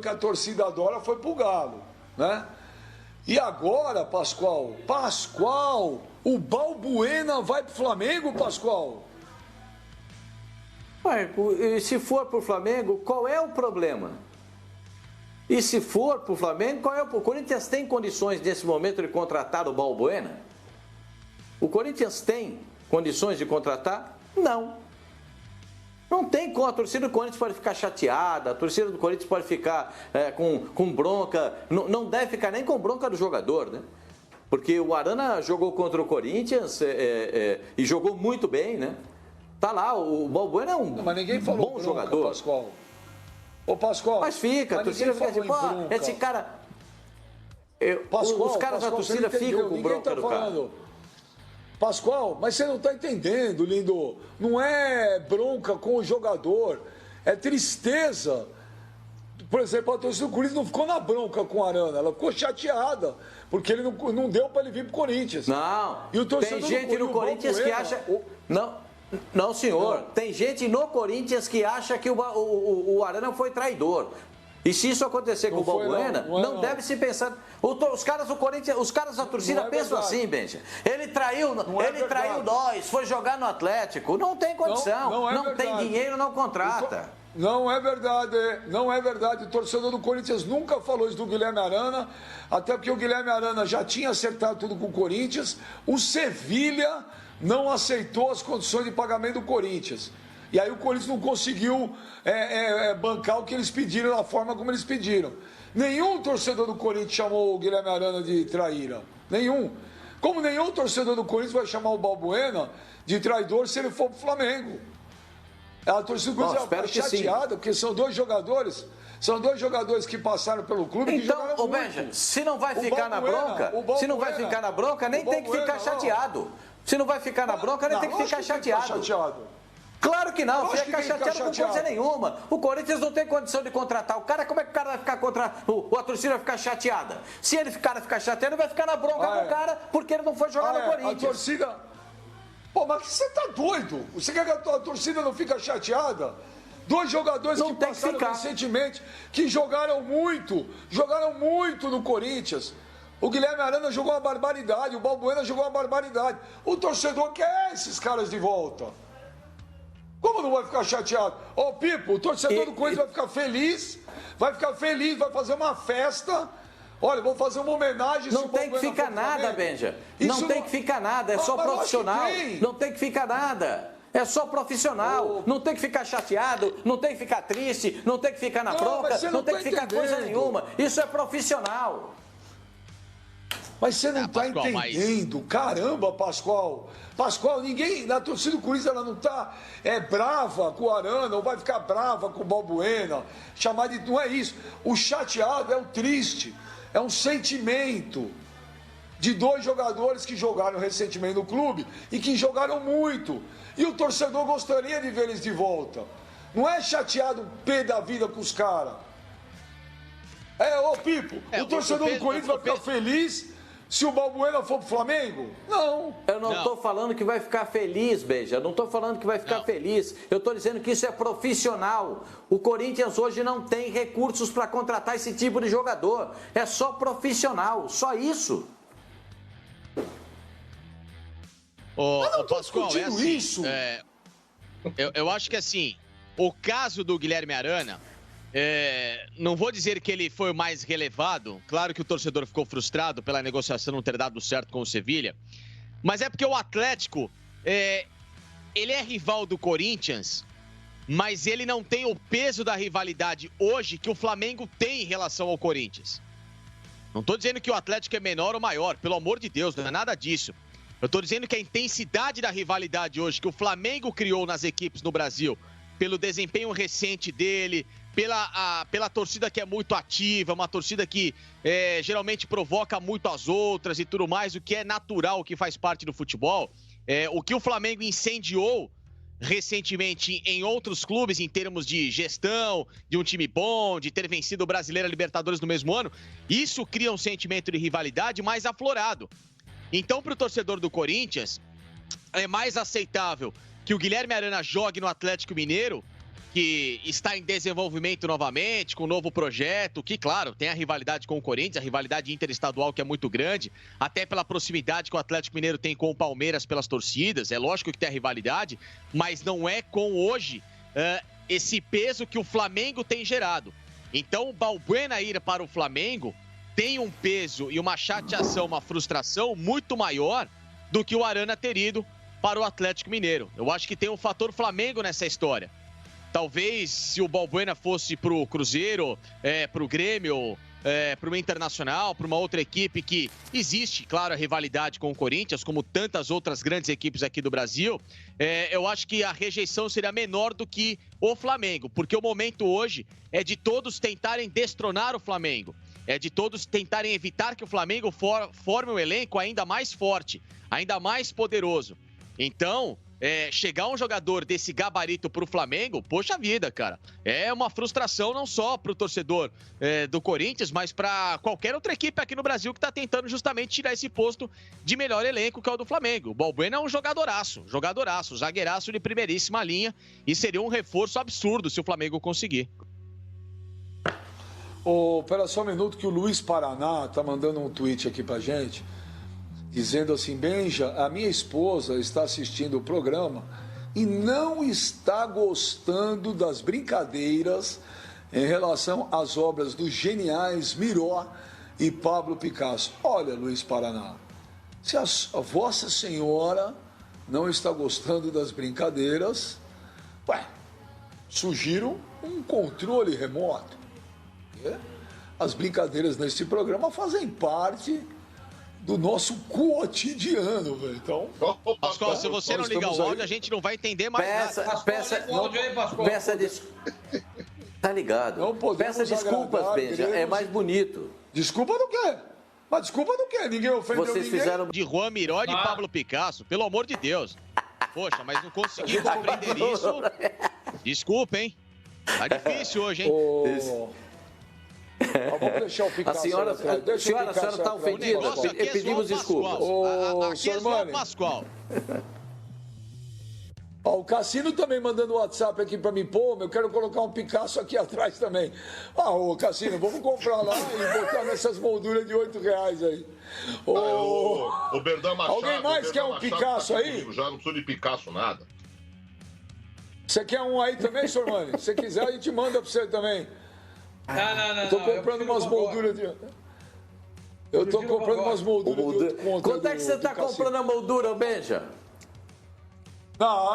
que a torcida adora foi pro Galo, né? E agora, Pascoal, o Balbuena vai pro Flamengo, Pascoal? Ué, se for pro Flamengo, qual é o problema? E se for pro Flamengo, qual é o problema? O Corinthians tem condições nesse momento de contratar o Balbuena? O Corinthians tem condições de contratar? Não. Não tem como. A torcida do Corinthians pode ficar chateada, a torcida do Corinthians pode ficar com bronca, não deve ficar nem com bronca do jogador, né? Porque o Arana jogou contra o Corinthians e jogou muito bem, né? Tá lá, o Balbuena é um mas ninguém falou bom bronca, jogador. Pascoal. Ô, Pascoal. Mas fica, a torcida fica tipo, esse cara... os caras da torcida ficam com bronca do cara. Pascoal, mas você não está entendendo, lindo. Não é bronca com o jogador, é tristeza. Por exemplo, a torcida do Corinthians não ficou na bronca com o Arana, ela ficou chateada, porque ele não deu para ele vir para o Corinthians. Não, e o tem gente no Corinthians que acha... Não, senhor, tem gente no Corinthians que acha que o Arana foi traidor. E se isso acontecer com o Balbuena, não deve se pensar. Os caras do Corinthians, os caras da torcida pensam assim, Benja. Ele traiu nós, foi jogar no Atlético. Não tem condição, não tem dinheiro, não contrata. Não é verdade, não é verdade. O torcedor do Corinthians nunca falou isso do Guilherme Arana, até porque o Guilherme Arana já tinha acertado tudo com o Corinthians. O Sevilha não aceitou as condições de pagamento do Corinthians. E aí o Corinthians não conseguiu bancar o que eles pediram, da forma como eles pediram. Nenhum torcedor do Corinthians chamou o Guilherme Arana de traíra. Nenhum. Como nenhum torcedor do Corinthians vai chamar o Balbuena de traidor se ele for pro Flamengo. A torcida do Corinthians vai ficar chateada, porque são dois jogadores que passaram pelo clube e que jogaram muito. Benja, se não vai ficar na bronca, nem tem que ficar chateado. Se não vai ficar na bronca, nem tem que ficar chateado. Claro que não, fica chateado com coisa nenhuma. O Corinthians não tem condição de contratar o cara, como é que o cara vai ficar a torcida vai ficar chateada? Se ele ficar chateado, ele vai ficar na bronca com o cara porque ele não foi jogar no Corinthians. A torcida... Pô, mas você tá doido? Você quer que a torcida não fique chateada? Dois jogadores que passaram recentemente, que jogaram muito no Corinthians. O Guilherme Arana jogou uma barbaridade, o Balbuena jogou uma barbaridade. O torcedor quer esses caras de volta. Como não vai ficar chateado? Ô, Pipo, o torcedor do Corinthians vai ficar feliz, vai fazer uma festa. Olha, vou fazer uma homenagem. Não tem que ficar nada, Benja. Não tem que ficar nada, é só profissional. Não tem que ficar nada. É só profissional. Não tem que ficar chateado, não tem que ficar triste, não tem que ficar na bronca, não tem que ficar coisa nenhuma. Isso é profissional. Mas você não está entendendo. Caramba, Pascoal. Pascoal, ninguém na torcida do Corinthians ela não está brava com o Arana, ou vai ficar brava com o Balbuena. Não é isso. O chateado é o triste. É um sentimento de dois jogadores que jogaram recentemente no clube e que jogaram muito. E o torcedor gostaria de ver eles de volta. Não é chateado pé da vida com os caras. Ô Pipo, o torcedor do Corinthians vai ficar feliz se o Balbuena for pro Flamengo? Não. Eu não estou falando que vai ficar feliz, Beija. Eu não estou falando que vai ficar feliz. Eu estou dizendo que isso é profissional. O Corinthians hoje não tem recursos para contratar esse tipo de jogador. É só profissional, só isso. Ô, Pascoal, assim, isso. Eu acho que assim, o caso do Guilherme Arana, não vou dizer que ele foi o mais relevado. Claro que o torcedor ficou frustrado pela negociação não ter dado certo com o Sevilha. Mas é porque o Atlético, ele é rival do Corinthians, mas ele não tem o peso da rivalidade hoje que o Flamengo tem em relação ao Corinthians. Não estou dizendo que o Atlético é menor ou maior, pelo amor de Deus, não é nada disso. Eu estou dizendo que a intensidade da rivalidade hoje que o Flamengo criou nas equipes no Brasil, pelo desempenho recente dele, pela torcida que é muito ativa, uma torcida que geralmente provoca muito as outras e tudo mais, o que é natural, o que faz parte do futebol. O que o Flamengo incendiou recentemente em outros clubes, em termos de gestão, de um time bom, de ter vencido o Brasileiro e a Libertadores no mesmo ano, isso cria um sentimento de rivalidade mais aflorado. Então, para o torcedor do Corinthians, é mais aceitável que o Guilherme Arana jogue no Atlético Mineiro que está em desenvolvimento novamente, com um novo projeto, que, claro, tem a rivalidade com o Corinthians, a rivalidade interestadual que é muito grande, até pela proximidade que o Atlético Mineiro tem com o Palmeiras pelas torcidas, é lógico que tem a rivalidade, mas não é com hoje esse peso que o Flamengo tem gerado. Então, o Balbuena ir para o Flamengo tem um peso e uma chateação, uma frustração muito maior do que o Arana ter ido para o Atlético Mineiro. Eu acho que tem um fator Flamengo nessa história. Talvez se o Balbuena fosse para o Cruzeiro, para o Grêmio, para uma Internacional, para uma outra equipe que existe, claro, a rivalidade com o Corinthians, como tantas outras grandes equipes aqui do Brasil, eu acho que a rejeição seria menor do que o Flamengo, porque o momento hoje é de todos tentarem destronar o Flamengo, é de todos tentarem evitar que o Flamengo forme um elenco ainda mais forte, ainda mais poderoso. Então, chegar um jogador desse gabarito para o Flamengo, poxa vida, cara, é uma frustração não só para o torcedor do Corinthians, mas para qualquer outra equipe aqui no Brasil que está tentando justamente tirar esse posto de melhor elenco, que é o do Flamengo. O Balbuena é um jogadoraço, zagueiraço de primeiríssima linha, e seria um reforço absurdo se o Flamengo conseguir. Espera só um minuto que o Luiz Paraná tá mandando um tweet aqui pra gente, dizendo assim: Benja, a minha esposa está assistindo o programa e não está gostando das brincadeiras em relação às obras dos geniais Miró e Pablo Picasso. Olha, Luiz Paraná, se a Vossa Senhora não está gostando das brincadeiras, sugiro um controle remoto. As brincadeiras neste programa fazem parte do nosso cotidiano, velho. Então, Pascoal, se você não ligar o áudio, a gente não vai entender mais nada. Peça desculpas. Tá ligado? Peça desculpas, Benja. É mais bonito. Desculpa do quê? Mas desculpa do quê? Ninguém ofendeu Vocês ninguém. fizeram De Juan Miró e de Pablo Picasso, pelo amor de Deus. Poxa, mas não consegui compreender isso. Desculpa, hein? Tá difícil hoje, hein? Vamos deixar o Picasso. A senhora está ofendida. Pedimos desculpas. Aqui é só o Pascoal. O Cassino também mandando WhatsApp aqui pra mim. Pô, eu quero colocar um Picasso aqui atrás também. Ô Cassino, vamos comprar lá e botar nessas molduras de R$8 aí. O Berdão Machado. Alguém mais quer um Picasso aí? Comigo, já não preciso de Picasso nada. Você quer um aí também, Sormani? Se você quiser, a gente manda pra você também. Não. Tô comprando umas molduras de... Eu tô comprando umas molduras de outro conta. Quanto é que você está comprando a moldura, Benja? Não,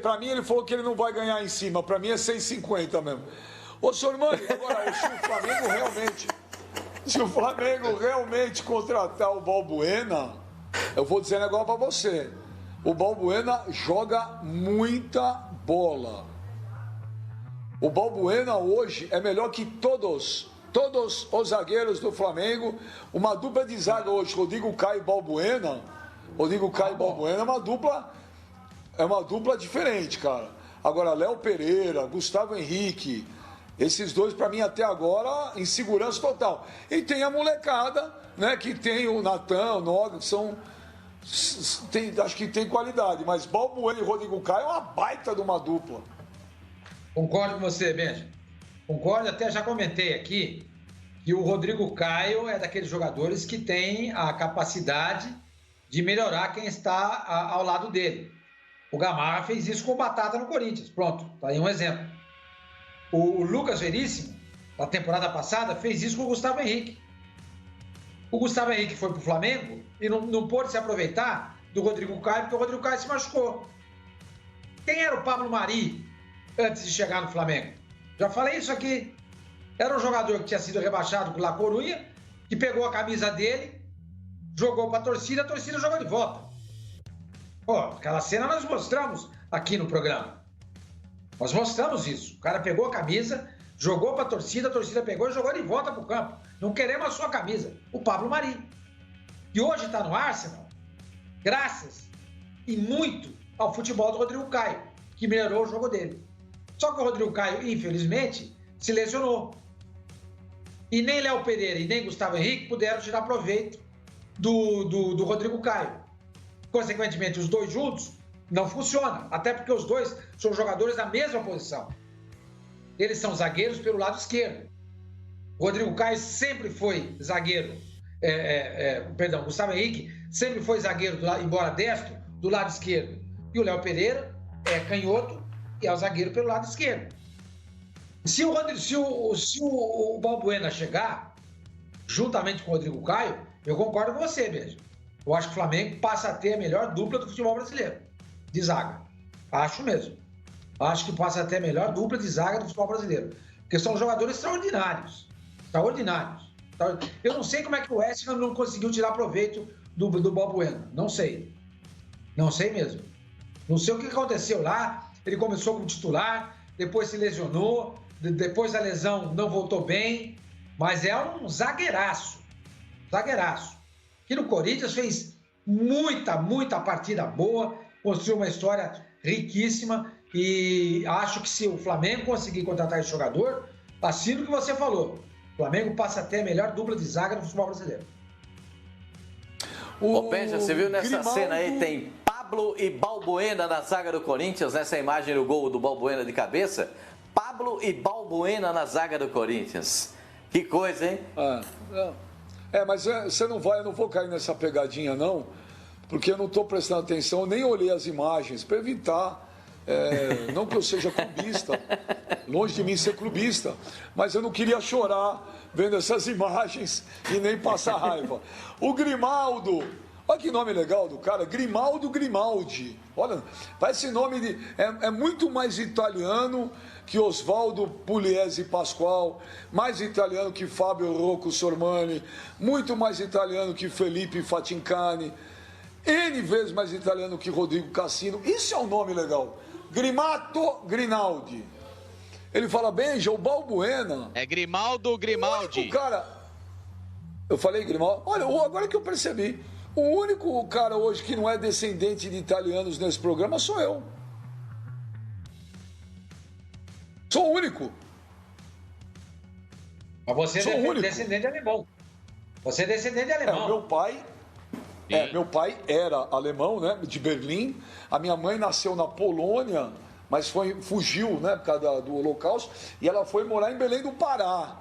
pra mim ele falou que ele não vai ganhar em cima. Pra mim é 6,50 mesmo. Ô, Sormani, agora, se o Flamengo realmente contratar o Balbuena, eu vou dizer um negócio pra você. O Balbuena joga muita bola. O Balbuena hoje é melhor que todos os zagueiros do Flamengo. Uma dupla de zaga hoje, Rodrigo Caio e Balbuena. É uma dupla diferente, cara. Agora, Léo Pereira, Gustavo Henrique, esses dois, pra mim, até agora, em segurança total. E tem a molecada, né, que tem o Natan, o Noga, que são... acho que tem qualidade, mas Balbuena e Rodrigo Caio é uma baita de uma dupla. Concordo com você, Benja. Concordo, até já comentei aqui que o Rodrigo Caio é daqueles jogadores que tem a capacidade de melhorar quem está ao lado dele. O Gamarra fez isso com o Batata no Corinthians. Pronto, tá aí um exemplo. O Lucas Veríssimo, na temporada passada, fez isso com o Gustavo Henrique. O Gustavo Henrique foi pro Flamengo e não pôde se aproveitar do Rodrigo Caio, porque o Rodrigo Caio se machucou. Quem era o Pablo Mari antes de chegar no Flamengo? Já falei isso aqui. Era um jogador que tinha sido rebaixado por La Coruña, que pegou a camisa dele, jogou para a torcida jogou de volta. Pô, aquela cena nós mostramos aqui no programa. Nós mostramos isso. O cara pegou a camisa, jogou para a torcida pegou e jogou de volta para o campo. Não queremos a sua camisa. O Pablo Mari. E hoje está no Arsenal, graças e muito ao futebol do Rodrigo Caio, que melhorou o jogo dele. Só que o Rodrigo Caio, infelizmente, se lesionou. E nem Léo Pereira e nem Gustavo Henrique puderam tirar proveito do Rodrigo Caio. Consequentemente, os dois juntos não funciona. Até porque os dois são jogadores da mesma posição. Eles são zagueiros pelo lado esquerdo. O Rodrigo Caio sempre foi zagueiro. Gustavo Henrique sempre foi zagueiro, embora destro, do lado esquerdo. E o Léo Pereira é canhoto e é o zagueiro pelo lado esquerdo. Se o Balbuena chegar, juntamente com o Rodrigo Caio, eu concordo com você, mesmo. Eu acho que o Flamengo passa a ter a melhor dupla do futebol brasileiro, de zaga. Acho mesmo. Acho que passa a ter a melhor dupla de zaga do futebol brasileiro. Porque são jogadores extraordinários. Extraordinários. Eu não sei como é que o West Ham não conseguiu tirar proveito do Balbuena. Não sei. Não sei mesmo. Não sei o que aconteceu lá. Ele começou como titular, depois se lesionou, depois da lesão não voltou bem, mas é um zagueiraço. Zagueiraço. Que no Corinthians fez muita partida boa, construiu uma história riquíssima e acho que se o Flamengo conseguir contratar esse jogador, assino o que você falou. O Flamengo passa a ter a melhor dupla de zaga do futebol brasileiro. Ô, Benja, você viu nessa Grimaldo... cena aí, tem Pablo e Balbuena na zaga do Corinthians, nessa imagem do gol do Balbuena de cabeça. Pablo e Balbuena na zaga do Corinthians. Que coisa, hein? Mas você não vai, eu não vou cair nessa pegadinha, não, porque eu não estou prestando atenção, eu nem olhei as imagens, para evitar, não que eu seja clubista, longe de mim ser clubista, mas eu não queria chorar vendo essas imagens e nem passar raiva. O Grimaldo, olha que nome legal do cara, Grimaldo Grimaldi. Olha, parece nome de... É muito mais italiano que Osvaldo Pugliese Pascoal, mais italiano que Fábio Rocco Sormani, muito mais italiano que Felipe Fatincani, N vezes mais italiano que Rodrigo Cassino. Isso é um nome legal. Grimato Grinaldi. Ele fala, Benja, o Balbuena... É Grimaldo Grimaldi. O cara... Eu falei Grimaldo? Olha, agora que eu percebi, o único cara hoje que não é descendente de italianos nesse programa sou eu. Sou o único. Mas você é descendente de alemão. Você é descendente de alemão. Meu pai era alemão, né, de Berlim. A minha mãe nasceu na Polônia, mas fugiu, né, por causa do Holocausto. E ela foi morar em Belém do Pará.